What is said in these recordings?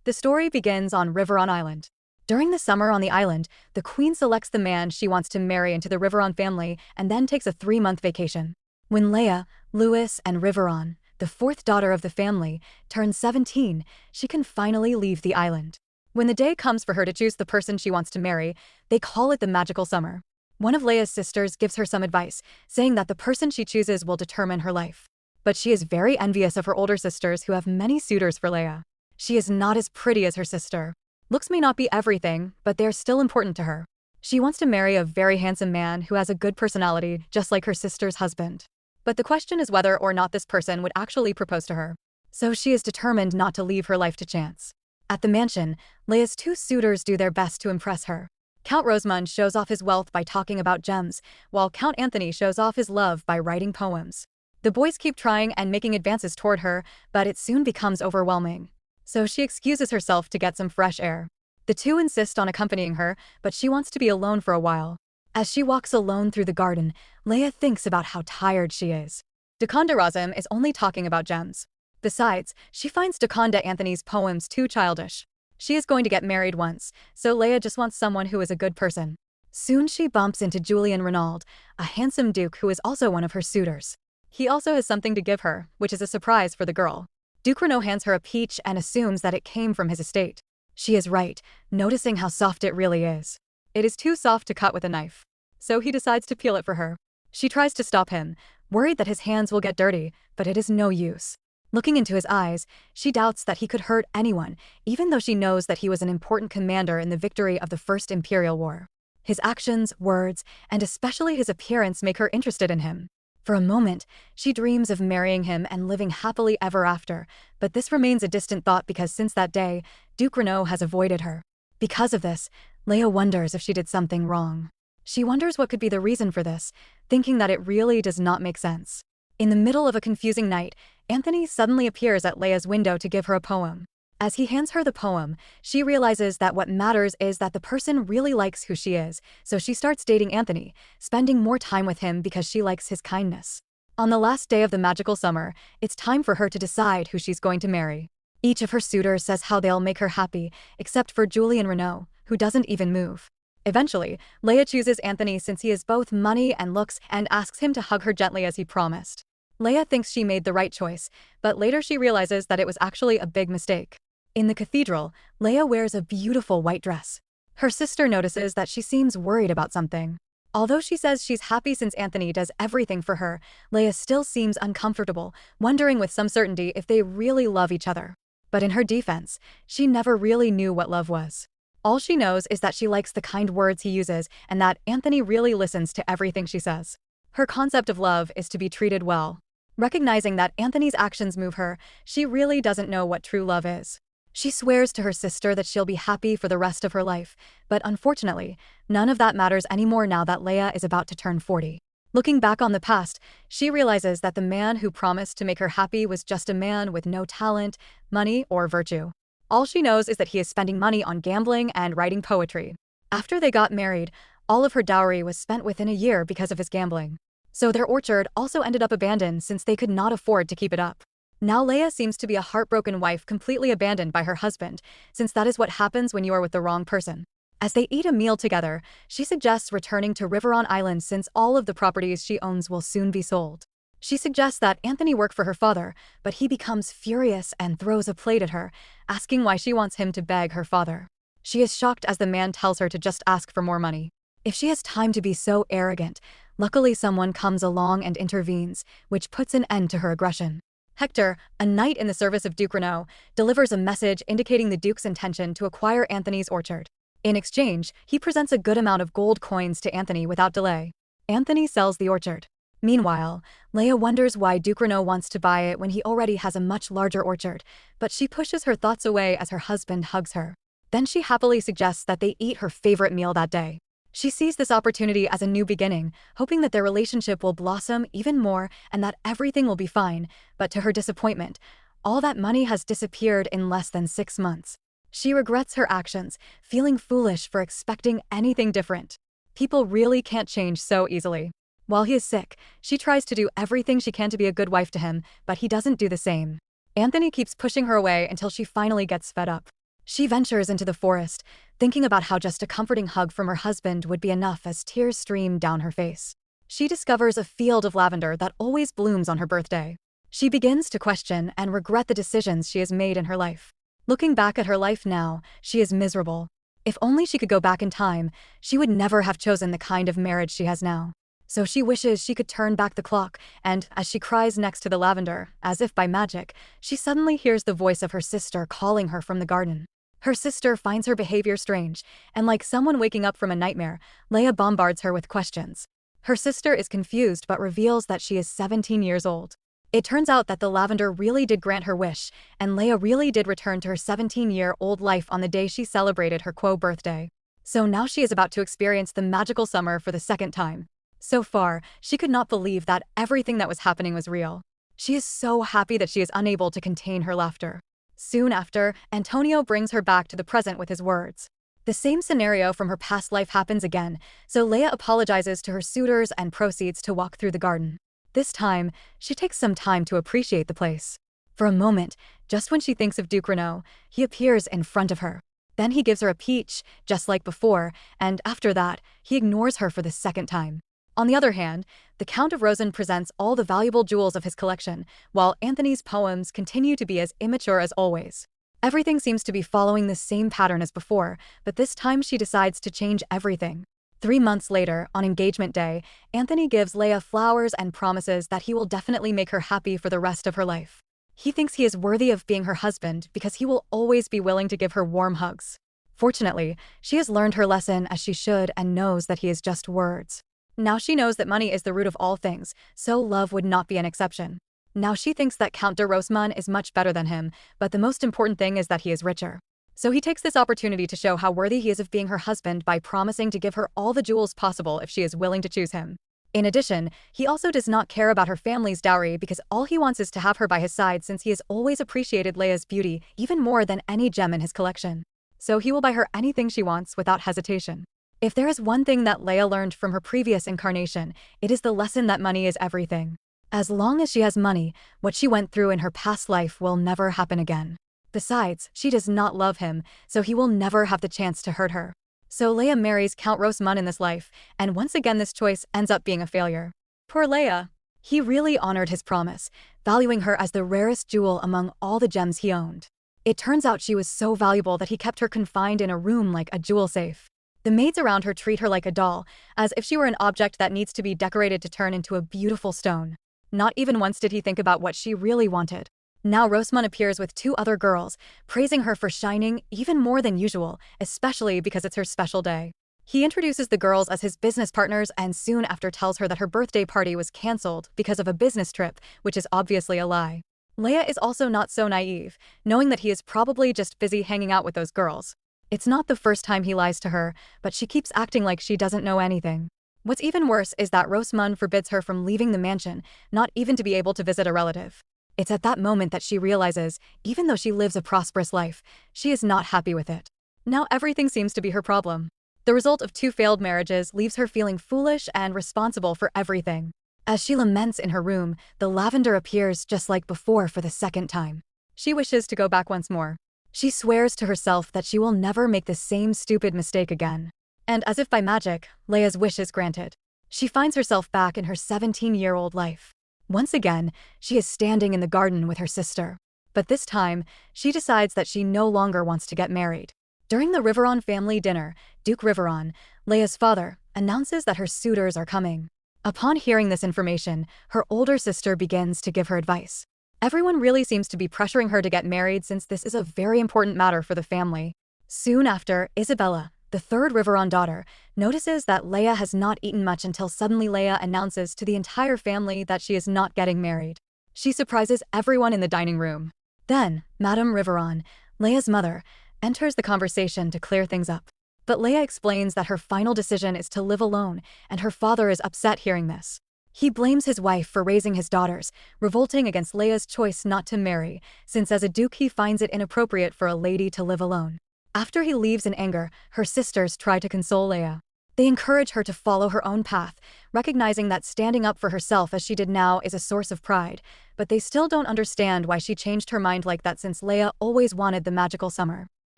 The story begins on Riveron Island. During the summer on the island, the queen selects the man she wants to marry into the Riveron family and then takes a 3-month vacation. When Leia, Louis, and Riveron, the fourth daughter of the family, turns 17, she can finally leave the island. When the day comes for her to choose the person she wants to marry, they call it the magical summer. One of Leia's sisters gives her some advice, saying that the person she chooses will determine her life. But she is very envious of her older sisters who have many suitors for Leia. She is not as pretty as her sister. Looks may not be everything, but they're still important to her. She wants to marry a very handsome man who has a good personality, just like her sister's husband. But the question is whether or not this person would actually propose to her. So she is determined not to leave her life to chance. At the mansion, Leia's 2 suitors do their best to impress her. Count Rosamund shows off his wealth by talking about gems, while Count Anthony shows off his love by writing poems. The boys keep trying and making advances toward her, but it soon becomes overwhelming. So she excuses herself to get some fresh air. The 2 insist on accompanying her, but she wants to be alone for a while. As she walks alone through the garden, Leia thinks about how tired she is. Deconda Razum is only talking about gems. Besides, she finds Deconda Anthony's poems too childish. She is going to get married once, so Leia just wants someone who is a good person. Soon she bumps into Julian Renaud, a handsome duke who is also one of her suitors. He also has something to give her, which is a surprise for the girl. Duke Renaud hands her a peach and assumes that it came from his estate. She is right, noticing how soft it really is. It is too soft to cut with a knife. So he decides to peel it for her. She tries to stop him, worried that his hands will get dirty, but it is no use. Looking into his eyes, she doubts that he could hurt anyone, even though she knows that he was an important commander in the victory of the First Imperial War. His actions, words, and especially his appearance make her interested in him. For a moment, she dreams of marrying him and living happily ever after, but this remains a distant thought because since that day, Duke Renaud has avoided her. Because of this, Leia wonders if she did something wrong. She wonders what could be the reason for this, thinking that it really does not make sense. In the middle of a confusing night, Anthony suddenly appears at Leia's window to give her a poem. As he hands her the poem, she realizes that what matters is that the person really likes who she is, so she starts dating Anthony, spending more time with him because she likes his kindness. On the last day of the magical summer, it's time for her to decide who she's going to marry. Each of her suitors says how they'll make her happy, except for Julian Renaud, who doesn't even move. Eventually, Leia chooses Anthony since he has both money and looks and asks him to hug her gently as he promised. Leia thinks she made the right choice, but later she realizes that it was actually a big mistake. In the cathedral, Leia wears a beautiful white dress. Her sister notices that she seems worried about something. Although she says she's happy since Anthony does everything for her, Leia still seems uncomfortable, wondering with some certainty if they really love each other. But in her defense, she never really knew what love was. All she knows is that she likes the kind words he uses and that Anthony really listens to everything she says. Her concept of love is to be treated well. Recognizing that Anthony's actions move her, she really doesn't know what true love is. She swears to her sister that she'll be happy for the rest of her life, but unfortunately, none of that matters anymore now that Leia is about to turn 40. Looking back on the past, she realizes that the man who promised to make her happy was just a man with no talent, money, or virtue. All she knows is that he is spending money on gambling and writing poetry. After they got married, all of her dowry was spent within a year because of his gambling. So their orchard also ended up abandoned since they could not afford to keep it up. Now Leia seems to be a heartbroken wife completely abandoned by her husband, since that is what happens when you are with the wrong person. As they eat a meal together, she suggests returning to Riveron Island since all of the properties she owns will soon be sold. She suggests that Anthony work for her father, but he becomes furious and throws a plate at her, asking why she wants him to beg her father. She is shocked as the man tells her to just ask for more money. If she has time to be so arrogant, luckily someone comes along and intervenes, which puts an end to her aggression. Hector, a knight in the service of Duke Renaud, delivers a message indicating the Duke's intention to acquire Anthony's orchard. In exchange, he presents a good amount of gold coins to Anthony without delay. Anthony sells the orchard. Meanwhile, Leia wonders why Duke Renaud wants to buy it when he already has a much larger orchard, but she pushes her thoughts away as her husband hugs her. Then she happily suggests that they eat her favorite meal that day. She sees this opportunity as a new beginning, hoping that their relationship will blossom even more and that everything will be fine, but to her disappointment, all that money has disappeared in less than 6 months. She regrets her actions, feeling foolish for expecting anything different. People really can't change so easily. While he is sick, she tries to do everything she can to be a good wife to him, but he doesn't do the same. Anthony keeps pushing her away until she finally gets fed up. She ventures into the forest, thinking about how just a comforting hug from her husband would be enough as tears stream down her face. She discovers a field of lavender that always blooms on her birthday. She begins to question and regret the decisions she has made in her life. Looking back at her life now, she is miserable. If only she could go back in time, she would never have chosen the kind of marriage she has now. So she wishes she could turn back the clock, and as she cries next to the lavender, as if by magic, she suddenly hears the voice of her sister calling her from the garden. Her sister finds her behavior strange, and like someone waking up from a nightmare, Leia bombards her with questions. Her sister is confused but reveals that she is 17 years old. It turns out that the lavender really did grant her wish, and Leia really did return to her 17-year-old life on the day she celebrated her birthday. So now she is about to experience the magical summer for the second time. So far, she could not believe that everything that was happening was real. She is so happy that she is unable to contain her laughter. Soon after, Antonio brings her back to the present with his words. The same scenario from her past life happens again, so Leia apologizes to her suitors and proceeds to walk through the garden. This time, she takes some time to appreciate the place. For a moment, just when she thinks of Duke Renaud, he appears in front of her. Then he gives her a peach, just like before, and after that, he ignores her for the second time. On the other hand, the Count of Rosen presents all the valuable jewels of his collection, while Anthony's poems continue to be as immature as always. Everything seems to be following the same pattern as before, but this time she decides to change everything. 3 months later, on engagement day, Anthony gives Leia flowers and promises that he will definitely make her happy for the rest of her life. He thinks he is worthy of being her husband because he will always be willing to give her warm hugs. Fortunately, she has learned her lesson as she should and knows that he is just words. Now she knows that money is the root of all things, so love would not be an exception. Now she thinks that Count de Rosman is much better than him, but the most important thing is that he is richer. So he takes this opportunity to show how worthy he is of being her husband by promising to give her all the jewels possible if she is willing to choose him. In addition, he also does not care about her family's dowry because all he wants is to have her by his side since he has always appreciated Leia's beauty even more than any gem in his collection. So he will buy her anything she wants without hesitation. If there is one thing that Leia learned from her previous incarnation, it is the lesson that money is everything. As long as she has money, what she went through in her past life will never happen again. Besides, she does not love him, so he will never have the chance to hurt her. So Leia marries Count Rosman in this life, and once again this choice ends up being a failure. Poor Leia. He really honored his promise, valuing her as the rarest jewel among all the gems he owned. It turns out she was so valuable that he kept her confined in a room like a jewel safe. The maids around her treat her like a doll, as if she were an object that needs to be decorated to turn into a beautiful stone. Not even once did he think about what she really wanted. Now Rosman appears with 2 other girls, praising her for shining even more than usual, especially because it's her special day. He introduces the girls as his business partners and soon after tells her that her birthday party was cancelled because of a business trip, which is obviously a lie. Leia is also not so naive, knowing that he is probably just busy hanging out with those girls. It's not the first time he lies to her, but she keeps acting like she doesn't know anything. What's even worse is that Rosman forbids her from leaving the mansion, not even to be able to visit a relative. It's at that moment that she realizes, even though she lives a prosperous life, she is not happy with it. Now everything seems to be her problem. The result of 2 failed marriages leaves her feeling foolish and responsible for everything. As she laments in her room, the lavender appears just like before for the second time. She wishes to go back once more. She swears to herself that she will never make the same stupid mistake again. And as if by magic, Leia's wish is granted. She finds herself back in her 17-year-old life. Once again, she is standing in the garden with her sister. But this time, she decides that she no longer wants to get married. During the Riveron family dinner, Duke Riveron, Leia's father, announces that her suitors are coming. Upon hearing this information, her older sister begins to give her advice. Everyone really seems to be pressuring her to get married since this is a very important matter for the family. Soon after, Isabella, the 3rd Riveron daughter, notices that Leia has not eaten much until suddenly Leia announces to the entire family that she is not getting married. She surprises everyone in the dining room. Then, Madame Riveron, Leia's mother, enters the conversation to clear things up. But Leia explains that her final decision is to live alone, and her father is upset hearing this. He blames his wife for raising his daughters, revolting against Leia's choice not to marry, since as a duke he finds it inappropriate for a lady to live alone. After he leaves in anger, her sisters try to console Leia. They encourage her to follow her own path, recognizing that standing up for herself as she did now is a source of pride, but they still don't understand why she changed her mind like that since Leia always wanted the magical summer.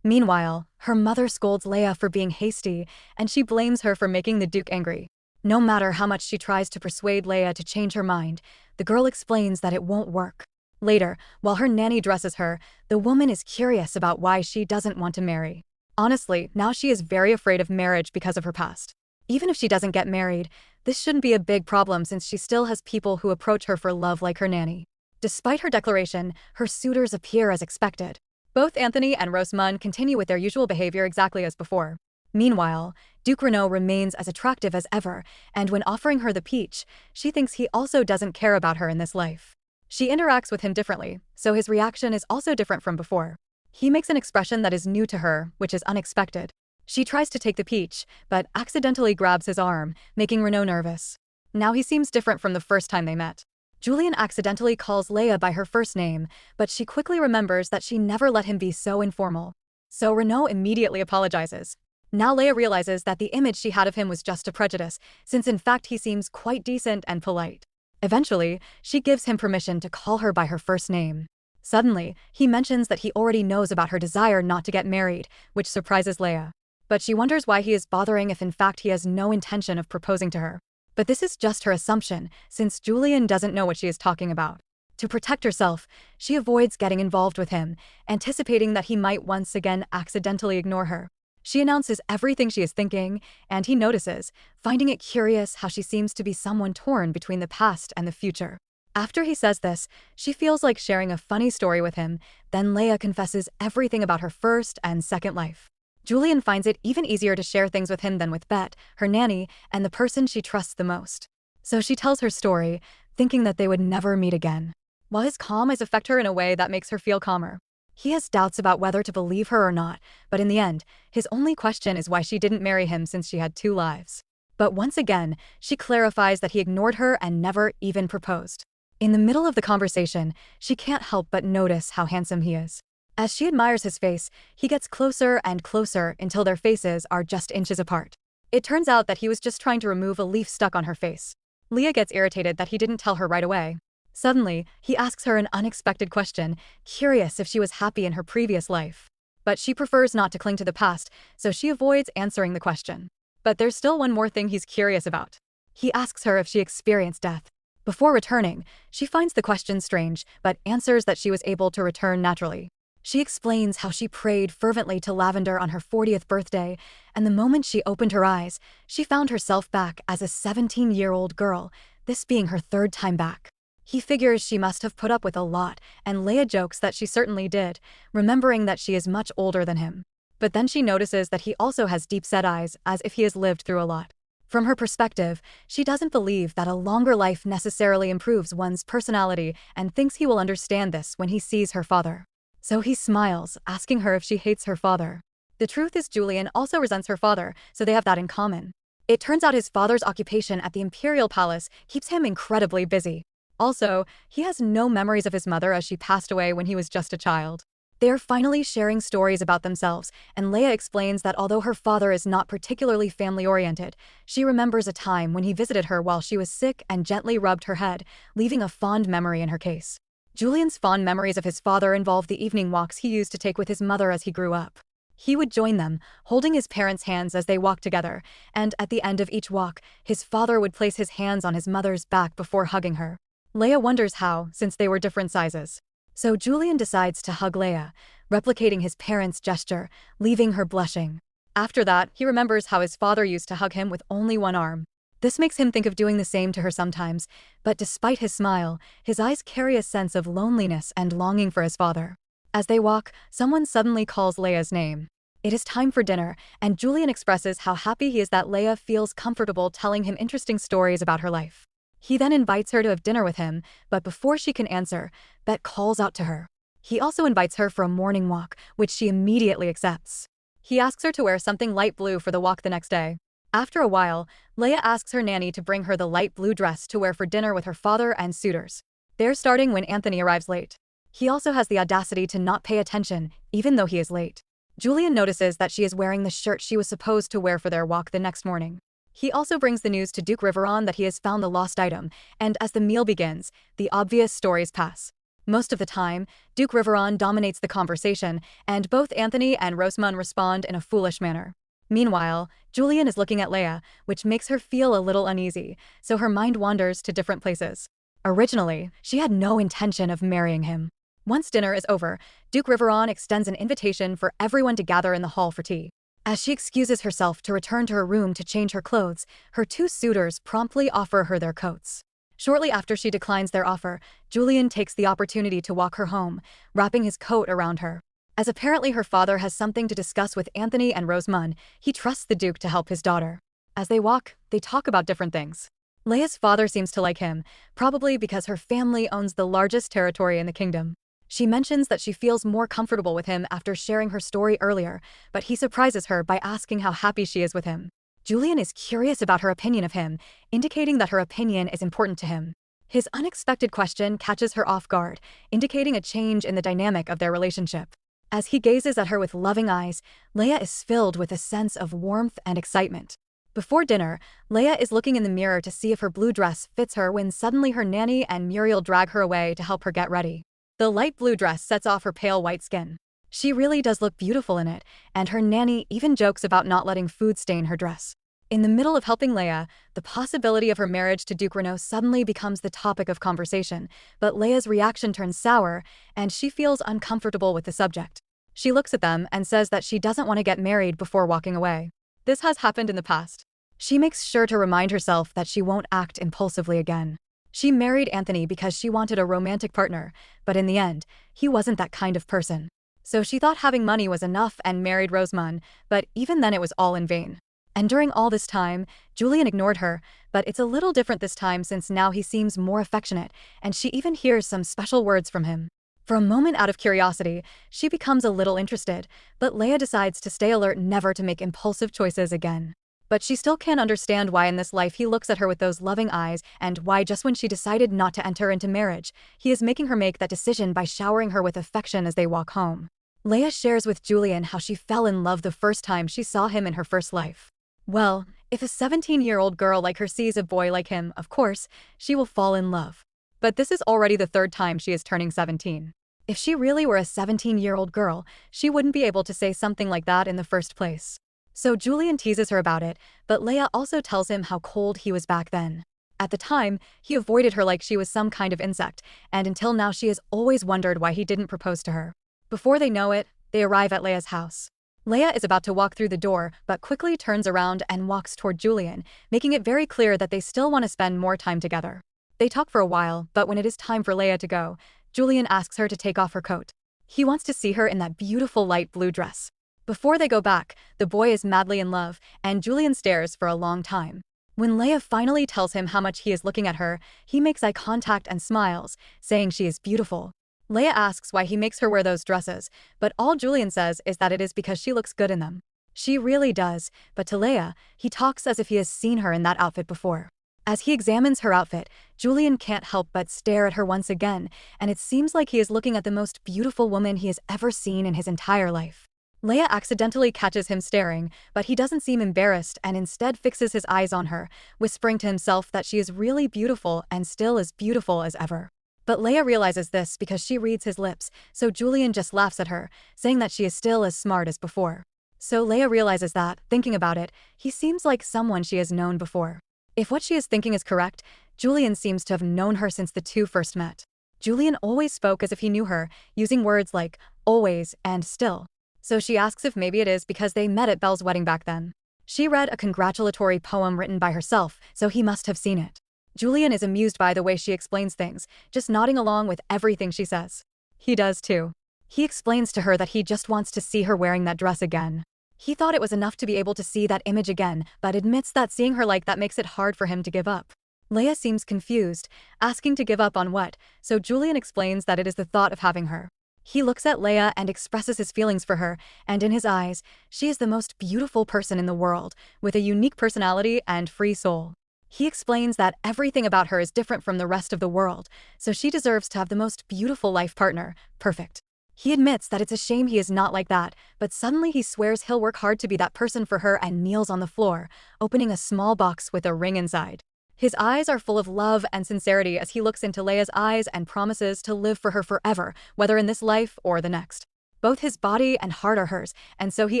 Meanwhile, her mother scolds Leia for being hasty, and she blames her for making the Duke angry. No matter how much she tries to persuade Leia to change her mind, the girl explains that it won't work. Later, while her nanny dresses her, the woman is curious about why she doesn't want to marry. Honestly, now she is very afraid of marriage because of her past. Even if she doesn't get married, this shouldn't be a big problem since she still has people who approach her for love like her nanny. Despite her declaration, her suitors appear as expected. Both Anthony and Rosamund continue with their usual behavior exactly as before. Meanwhile, Duke Renaud remains as attractive as ever, and when offering her the peach, she thinks he also doesn't care about her in this life. She interacts with him differently, so his reaction is also different from before. He makes an expression that is new to her, which is unexpected. She tries to take the peach, but accidentally grabs his arm, making Renaud nervous. Now he seems different from the first time they met. Julian accidentally calls Leia by her first name, but she quickly remembers that she never let him be so informal. So Renaud immediately apologizes. Now Leia realizes that the image she had of him was just a prejudice, since in fact he seems quite decent and polite. Eventually, she gives him permission to call her by her first name. Suddenly, he mentions that he already knows about her desire not to get married, which surprises Leia. But she wonders why he is bothering if in fact he has no intention of proposing to her. But this is just her assumption, since Julian doesn't know what she is talking about. To protect herself, she avoids getting involved with him, anticipating that he might once again accidentally ignore her. She announces everything she is thinking, and he notices, finding it curious how she seems to be someone torn between the past and the future. After he says this, she feels like sharing a funny story with him, then Leia confesses everything about her first and second life. Julian finds it even easier to share things with him than with Bet, her nanny, and the person she trusts the most. So she tells her story, thinking that they would never meet again. While his calm eyes affect her in a way that makes her feel calmer. He has doubts about whether to believe her or not, but in the end, his only question is why she didn't marry him since she had 2 lives. But once again, she clarifies that he ignored her and never even proposed. In the middle of the conversation, she can't help but notice how handsome he is. As she admires his face, he gets closer and closer until their faces are just inches apart. It turns out that he was just trying to remove a leaf stuck on her face. Leia gets irritated that he didn't tell her right away. Suddenly, he asks her an unexpected question, curious if she was happy in her previous life. But she prefers not to cling to the past, so she avoids answering the question. But there's still one more thing he's curious about. He asks her if she experienced death. Before returning, she finds the question strange, but answers that she was able to return naturally. She explains how she prayed fervently to Lavender on her 40th birthday, and the moment she opened her eyes, she found herself back as a 17-year-old girl, this being her 3rd time back. He figures she must have put up with a lot, and Leia jokes that she certainly did, remembering that she is much older than him. But then she notices that he also has deep-set eyes, as if he has lived through a lot. From her perspective, she doesn't believe that a longer life necessarily improves one's personality and thinks he will understand this when he sees her father. So he smiles, asking her if she hates her father. The truth is Julian also resents her father, so they have that in common. It turns out his father's occupation at the Imperial Palace keeps him incredibly busy. Also, he has no memories of his mother as she passed away when he was just a child. They are finally sharing stories about themselves, and Leia explains that although her father is not particularly family-oriented, she remembers a time when he visited her while she was sick and gently rubbed her head, leaving a fond memory in her case. Julian's fond memories of his father involve the evening walks he used to take with his mother as he grew up. He would join them, holding his parents' hands as they walked together, and at the end of each walk, his father would place his hands on his mother's back before hugging her. Leia wonders how, since they were different sizes. So Julian decides to hug Leia, replicating his parents' gesture, leaving her blushing. After that, he remembers how his father used to hug him with only one arm. This makes him think of doing the same to her sometimes, but despite his smile, his eyes carry a sense of loneliness and longing for his father. As they walk, someone suddenly calls Leia's name. It is time for dinner, and Julian expresses how happy he is that Leia feels comfortable telling him interesting stories about her life. He then invites her to have dinner with him, but before she can answer, Bet calls out to her. He also invites her for a morning walk, which she immediately accepts. He asks her to wear something light blue for the walk the next day. After a while, Leia asks her nanny to bring her the light blue dress to wear for dinner with her father and suitors. They're starting when Anthony arrives late. He also has the audacity to not pay attention, even though he is late. Julian notices that she is wearing the shirt she was supposed to wear for their walk the next morning. He also brings the news to Duke Riveron that he has found the lost item, and as the meal begins, the obvious stories pass. Most of the time, Duke Riveron dominates the conversation, and both Anthony and Rosamund respond in a foolish manner. Meanwhile, Julian is looking at Leia, which makes her feel a little uneasy, so her mind wanders to different places. Originally, she had no intention of marrying him. Once dinner is over, Duke Riveron extends an invitation for everyone to gather in the hall for tea. As she excuses herself to return to her room to change her clothes, her two suitors promptly offer her their coats. Shortly after she declines their offer, Julian takes the opportunity to walk her home, wrapping his coat around her. As apparently her father has something to discuss with Anthony and Rosamund, he trusts the Duke to help his daughter. As they walk, they talk about different things. Leia's father seems to like him, probably because her family owns the largest territory in the kingdom. She mentions that she feels more comfortable with him after sharing her story earlier, but he surprises her by asking how happy she is with him. Julian is curious about her opinion of him, indicating that her opinion is important to him. His unexpected question catches her off guard, indicating a change in the dynamic of their relationship. As he gazes at her with loving eyes, Leia is filled with a sense of warmth and excitement. Before dinner, Leia is looking in the mirror to see if her blue dress fits her when suddenly her nanny and Muriel drag her away to help her get ready. The light blue dress sets off her pale white skin. She really does look beautiful in it, and her nanny even jokes about not letting food stain her dress. In the middle of helping Leia, the possibility of her marriage to Duke Renaud suddenly becomes the topic of conversation, but Leia's reaction turns sour, and she feels uncomfortable with the subject. She looks at them and says that she doesn't want to get married before walking away. This has happened in the past. She makes sure to remind herself that she won't act impulsively again. She married Anthony because she wanted a romantic partner, but in the end, he wasn't that kind of person. So she thought having money was enough and married Rosamund, but even then it was all in vain. And during all this time, Julian ignored her, but it's a little different this time since now he seems more affectionate, and she even hears some special words from him. For a moment out of curiosity, she becomes a little interested, but Leia decides to stay alert never to make impulsive choices again. But she still can't understand why in this life he looks at her with those loving eyes and why just when she decided not to enter into marriage, he is making her make that decision by showering her with affection as they walk home. Leia shares with Julian how she fell in love the first time she saw him in her first life. Well, if a 17-year-old girl like her sees a boy like him, of course, she will fall in love. But this is already the third time she is turning 17. If she really were a 17-year-old girl, she wouldn't be able to say something like that in the first place. So Julian teases her about it, but Leia also tells him how cold he was back then. At the time, he avoided her like she was some kind of insect, and until now she has always wondered why he didn't propose to her. Before they know it, they arrive at Leia's house. Leia is about to walk through the door, but quickly turns around and walks toward Julian, making it very clear that they still want to spend more time together. They talk for a while, but when it is time for Leia to go, Julian asks her to take off her coat. He wants to see her in that beautiful light blue dress. Before they go back, the boy is madly in love, and Julian stares for a long time. When Leia finally tells him how much he is looking at her, he makes eye contact and smiles, saying she is beautiful. Leia asks why he makes her wear those dresses, but all Julian says is that it is because she looks good in them. She really does, but to Leia, he talks as if he has seen her in that outfit before. As he examines her outfit, Julian can't help but stare at her once again, and it seems like he is looking at the most beautiful woman he has ever seen in his entire life. Leia accidentally catches him staring, but he doesn't seem embarrassed and instead fixes his eyes on her, whispering to himself that she is really beautiful and still as beautiful as ever. But Leia realizes this because she reads his lips, so Julian just laughs at her, saying that she is still as smart as before. So Leia realizes that, thinking about it, he seems like someone she has known before. If what she is thinking is correct, Julian seems to have known her since the two first met. Julian always spoke as if he knew her, using words like always and still. So she asks if maybe it is because they met at Belle's wedding back then. She read a congratulatory poem written by herself, so he must have seen it. Julian is amused by the way she explains things, just nodding along with everything she says. He does too. He explains to her that he just wants to see her wearing that dress again. He thought it was enough to be able to see that image again, but admits that seeing her like that makes it hard for him to give up. Leia seems confused, asking to give up on what, so Julian explains that it is the thought of having her. He looks at Leia and expresses his feelings for her, and in his eyes, she is the most beautiful person in the world, with a unique personality and free soul. He explains that everything about her is different from the rest of the world, so she deserves to have the most beautiful life partner, perfect. He admits that it's a shame he is not like that, but suddenly he swears he'll work hard to be that person for her and kneels on the floor, opening a small box with a ring inside. His eyes are full of love and sincerity as he looks into Leia's eyes and promises to live for her forever, whether in this life or the next. Both his body and heart are hers, and so he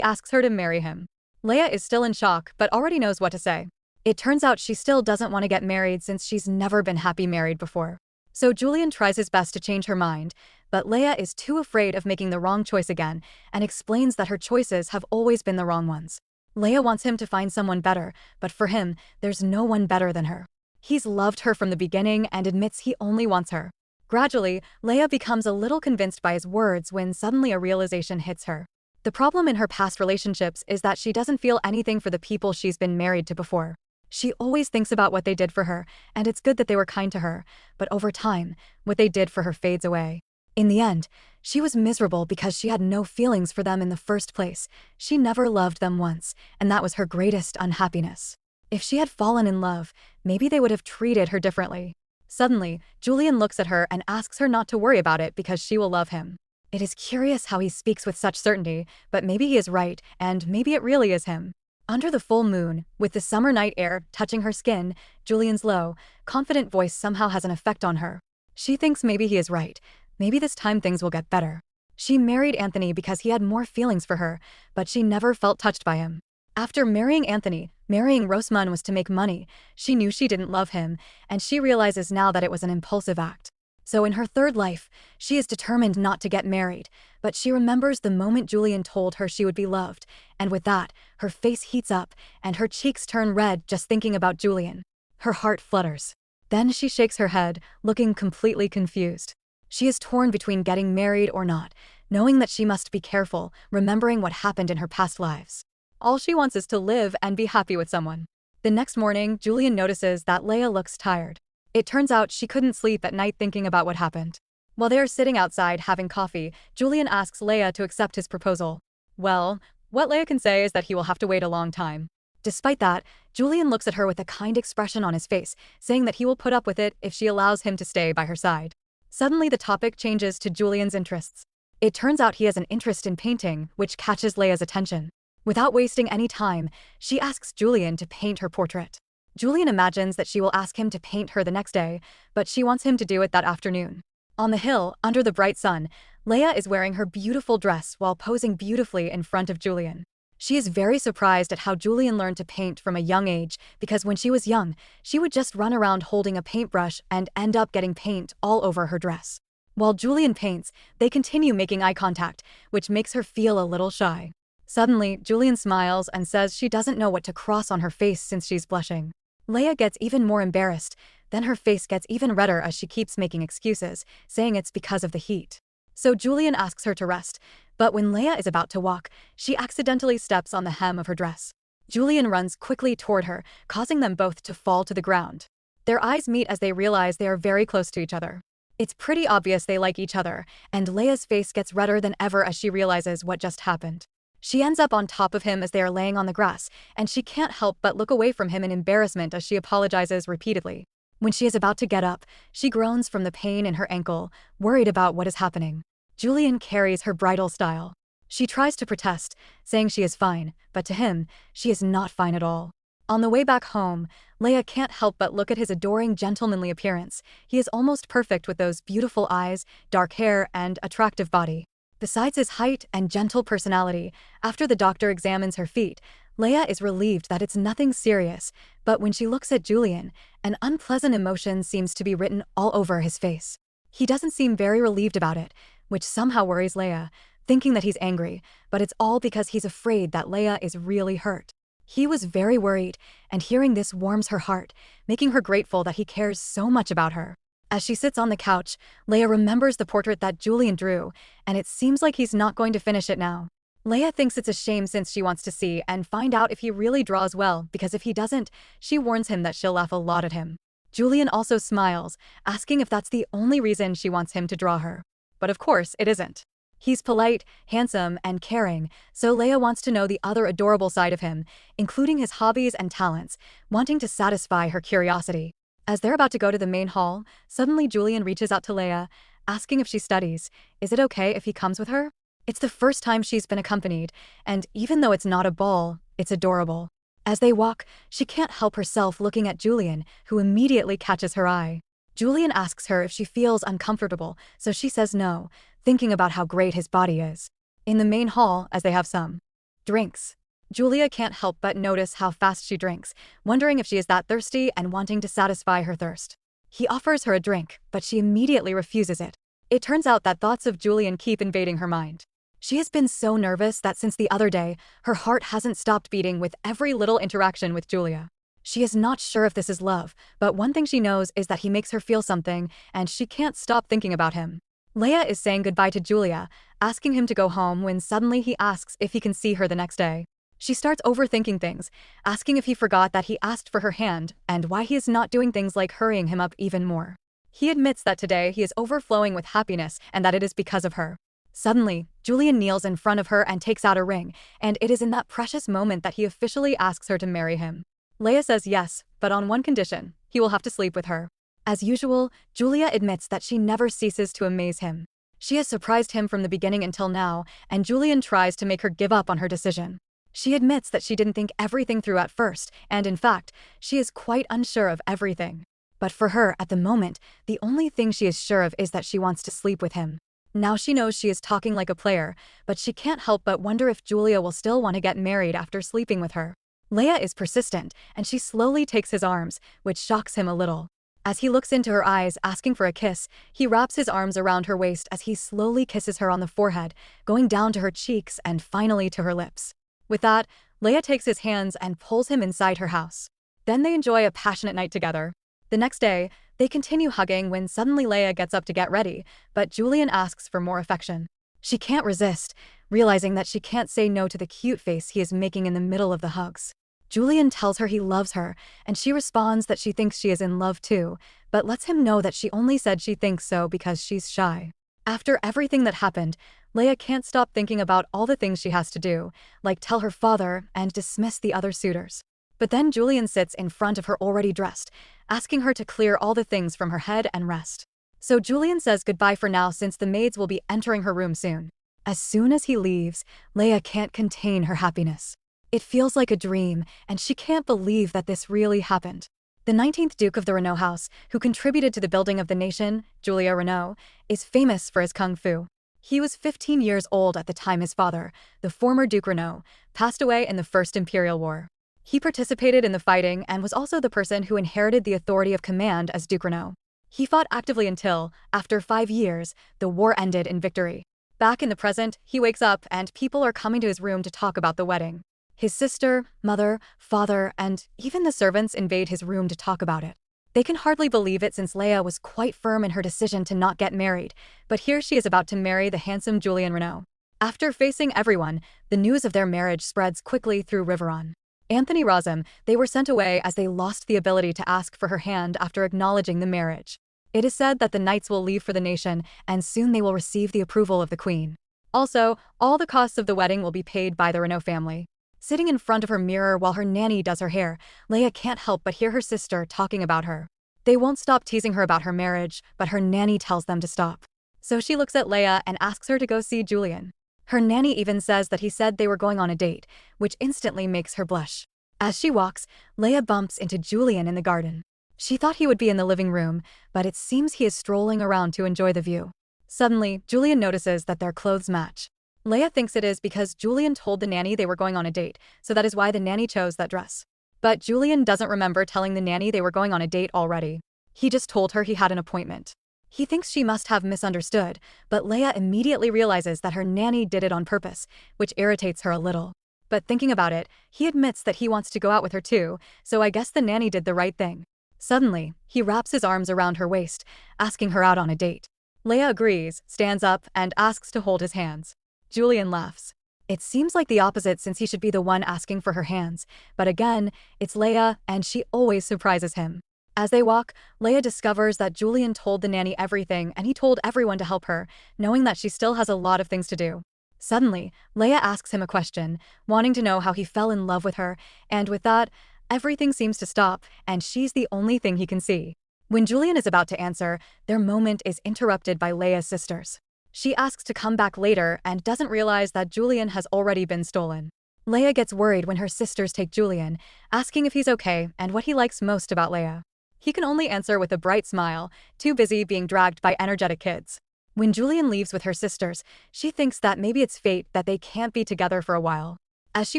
asks her to marry him. Leia is still in shock, but already knows what to say. It turns out she still doesn't want to get married since she's never been happy married before. So Julian tries his best to change her mind, but Leia is too afraid of making the wrong choice again and explains that her choices have always been the wrong ones. Leia wants him to find someone better, but for him, there's no one better than her. He's loved her from the beginning and admits he only wants her. Gradually, Leia becomes a little convinced by his words when suddenly a realization hits her. The problem in her past relationships is that she doesn't feel anything for the people she's been married to before. She always thinks about what they did for her, and it's good that they were kind to her, but over time, what they did for her fades away. In the end, she was miserable because she had no feelings for them in the first place. She never loved them once, and that was her greatest unhappiness. If she had fallen in love, maybe they would have treated her differently. Suddenly, Julian looks at her and asks her not to worry about it because she will love him. It is curious how he speaks with such certainty, but maybe he is right, and maybe it really is him. Under the full moon, with the summer night air touching her skin, Julian's low, confident voice somehow has an effect on her. She thinks maybe he is right. Maybe this time things will get better. She married Anthony because he had more feelings for her, but she never felt touched by him. After marrying Anthony, marrying Rosman was to make money. She knew she didn't love him, and she realizes now that it was an impulsive act. So in her third life, she is determined not to get married, but she remembers the moment Julian told her she would be loved, and with that, her face heats up, and her cheeks turn red just thinking about Julian. Her heart flutters. Then she shakes her head, looking completely confused. She is torn between getting married or not, knowing that she must be careful, remembering what happened in her past lives. All she wants is to live and be happy with someone. The next morning, Julian notices that Leia looks tired. It turns out she couldn't sleep at night thinking about what happened. While they are sitting outside having coffee, Julian asks Leia to accept his proposal. Well, what Leia can say is that he will have to wait a long time. Despite that, Julian looks at her with a kind expression on his face, saying that he will put up with it if she allows him to stay by her side. Suddenly the topic changes to Julian's interests. It turns out he has an interest in painting, which catches Leia's attention. Without wasting any time, she asks Julian to paint her portrait. Julian imagines that she will ask him to paint her the next day, but she wants him to do it that afternoon. On the hill, under the bright sun, Leia is wearing her beautiful dress while posing beautifully in front of Julian. She is very surprised at how Julian learned to paint from a young age because when she was young, she would just run around holding a paintbrush and end up getting paint all over her dress. While Julian paints, they continue making eye contact, which makes her feel a little shy. Suddenly, Julian smiles and says she doesn't know what to cross on her face since she's blushing. Leia gets even more embarrassed, then her face gets even redder as she keeps making excuses, saying it's because of the heat. So Julian asks her to rest, but when Leia is about to walk, she accidentally steps on the hem of her dress. Julian runs quickly toward her, causing them both to fall to the ground. Their eyes meet as they realize they are very close to each other. It's pretty obvious they like each other, and Leia's face gets redder than ever as she realizes what just happened. She ends up on top of him as they are laying on the grass, and she can't help but look away from him in embarrassment as she apologizes repeatedly. When she is about to get up, she groans from the pain in her ankle, worried about what is happening. Julian carries her bridal style. She tries to protest, saying she is fine, but to him, she is not fine at all. On the way back home, Leia can't help but look at his adoring gentlemanly appearance. He is almost perfect with those beautiful eyes, dark hair, and attractive body. Besides his height and gentle personality, after the doctor examines her feet, Leia is relieved that it's nothing serious, but when she looks at Julian, an unpleasant emotion seems to be written all over his face. He doesn't seem very relieved about it, which somehow worries Leia, thinking that he's angry, but it's all because he's afraid that Leia is really hurt. He was very worried, and hearing this warms her heart, making her grateful that he cares so much about her. As she sits on the couch, Leia remembers the portrait that Julian drew, and it seems like he's not going to finish it now. Leia thinks it's a shame since she wants to see and find out if he really draws well, because if he doesn't, she warns him that she'll laugh a lot at him. Julian also smiles, asking if that's the only reason she wants him to draw her. But of course, it isn't. He's polite, handsome, and caring, so Leia wants to know the other adorable side of him, including his hobbies and talents, wanting to satisfy her curiosity. As they're about to go to the main hall, suddenly Julian reaches out to Leia, asking if she studies. Is it okay if he comes with her? It's the first time she's been accompanied, and even though it's not a ball, it's adorable. As they walk, she can't help herself looking at Julian, who immediately catches her eye. Julian asks her if she feels uncomfortable, so she says no, thinking about how great his body is. In the main hall, as they have some drinks, Julia can't help but notice how fast she drinks, wondering if she is that thirsty and wanting to satisfy her thirst. He offers her a drink, but she immediately refuses it. It turns out that thoughts of Julian keep invading her mind. She has been so nervous that since the other day, her heart hasn't stopped beating with every little interaction with Julia. She is not sure if this is love, but one thing she knows is that he makes her feel something, and she can't stop thinking about him. Leia is saying goodbye to Julia, asking him to go home when suddenly he asks if he can see her the next day. She starts overthinking things, asking if he forgot that he asked for her hand and why he is not doing things like hurrying him up even more. He admits that today he is overflowing with happiness and that it is because of her. Suddenly, Julian kneels in front of her and takes out a ring, and it is in that precious moment that he officially asks her to marry him. Leia says yes, but on one condition: he will have to sleep with her. As usual, Julia admits that she never ceases to amaze him. She has surprised him from the beginning until now, and Julian tries to make her give up on her decision. She admits that she didn't think everything through at first, and in fact, she is quite unsure of everything. But for her, at the moment, the only thing she is sure of is that she wants to sleep with him. Now she knows she is talking like a player, but she can't help but wonder if Julia will still want to get married after sleeping with her. Leia is persistent, and she slowly takes his arms, which shocks him a little. As he looks into her eyes, asking for a kiss, he wraps his arms around her waist as he slowly kisses her on the forehead, going down to her cheeks and finally to her lips. With that, Leia takes his hands and pulls him inside her house. Then they enjoy a passionate night together. The next day, they continue hugging when suddenly Leia gets up to get ready, but Julian asks for more affection. She can't resist, realizing that she can't say no to the cute face he is making in the middle of the hugs. Julian tells her he loves her, and she responds that she thinks she is in love too, but lets him know that she only said she thinks so because she's shy. After everything that happened, Leia can't stop thinking about all the things she has to do, like tell her father and dismiss the other suitors. But then Julian sits in front of her already dressed, asking her to clear all the things from her head and rest. So Julian says goodbye for now since the maids will be entering her room soon. As soon as he leaves, Leia can't contain her happiness. It feels like a dream, and she can't believe that this really happened. The 19th Duke of the Renault house, who contributed to the building of the nation, Julia Renault, is famous for his kung fu. He was 15 years old at the time his father, the former Duke Renault, passed away in the First Imperial War. He participated in the fighting and was also the person who inherited the authority of command as Duke Renault. He fought actively until, after 5 years, the war ended in victory. Back in the present, he wakes up and people are coming to his room to talk about the wedding. His sister, mother, father, and even the servants invade his room to talk about it. They can hardly believe it since Leia was quite firm in her decision to not get married, but here she is about to marry the handsome Julian Renault. After facing everyone, the news of their marriage spreads quickly through Riveron. Anthony Razum, they were sent away as they lost the ability to ask for her hand after acknowledging the marriage. It is said that the knights will leave for the nation, and soon they will receive the approval of the queen. Also, all the costs of the wedding will be paid by the Renault family. Sitting in front of her mirror while her nanny does her hair, Leia can't help but hear her sister talking about her. They won't stop teasing her about her marriage, but her nanny tells them to stop. So she looks at Leia and asks her to go see Julian. Her nanny even says that he said they were going on a date, which instantly makes her blush. As she walks, Leia bumps into Julian in the garden. She thought he would be in the living room, but it seems he is strolling around to enjoy the view. Suddenly, Julian notices that their clothes match. Leia thinks it is because Julian told the nanny they were going on a date, so that is why the nanny chose that dress. But Julian doesn't remember telling the nanny they were going on a date already. He just told her he had an appointment. He thinks she must have misunderstood, but Leia immediately realizes that her nanny did it on purpose, which irritates her a little. But thinking about it, he admits that he wants to go out with her too, so I guess the nanny did the right thing. Suddenly, he wraps his arms around her waist, asking her out on a date. Leia agrees, stands up, and asks to hold his hands. Julian laughs. It seems like the opposite since he should be the one asking for her hands, but again, it's Leia, and she always surprises him. As they walk, Leia discovers that Julian told the nanny everything and he told everyone to help her, knowing that she still has a lot of things to do. Suddenly, Leia asks him a question, wanting to know how he fell in love with her, and with that, everything seems to stop, and she's the only thing he can see. When Julian is about to answer, their moment is interrupted by Leia's sisters. She asks to come back later and doesn't realize that Julian has already been stolen. Leia gets worried when her sisters take Julian, asking if he's okay and what he likes most about Leia. He can only answer with a bright smile, too busy being dragged by energetic kids. When Julian leaves with her sisters, she thinks that maybe it's fate that they can't be together for a while. As she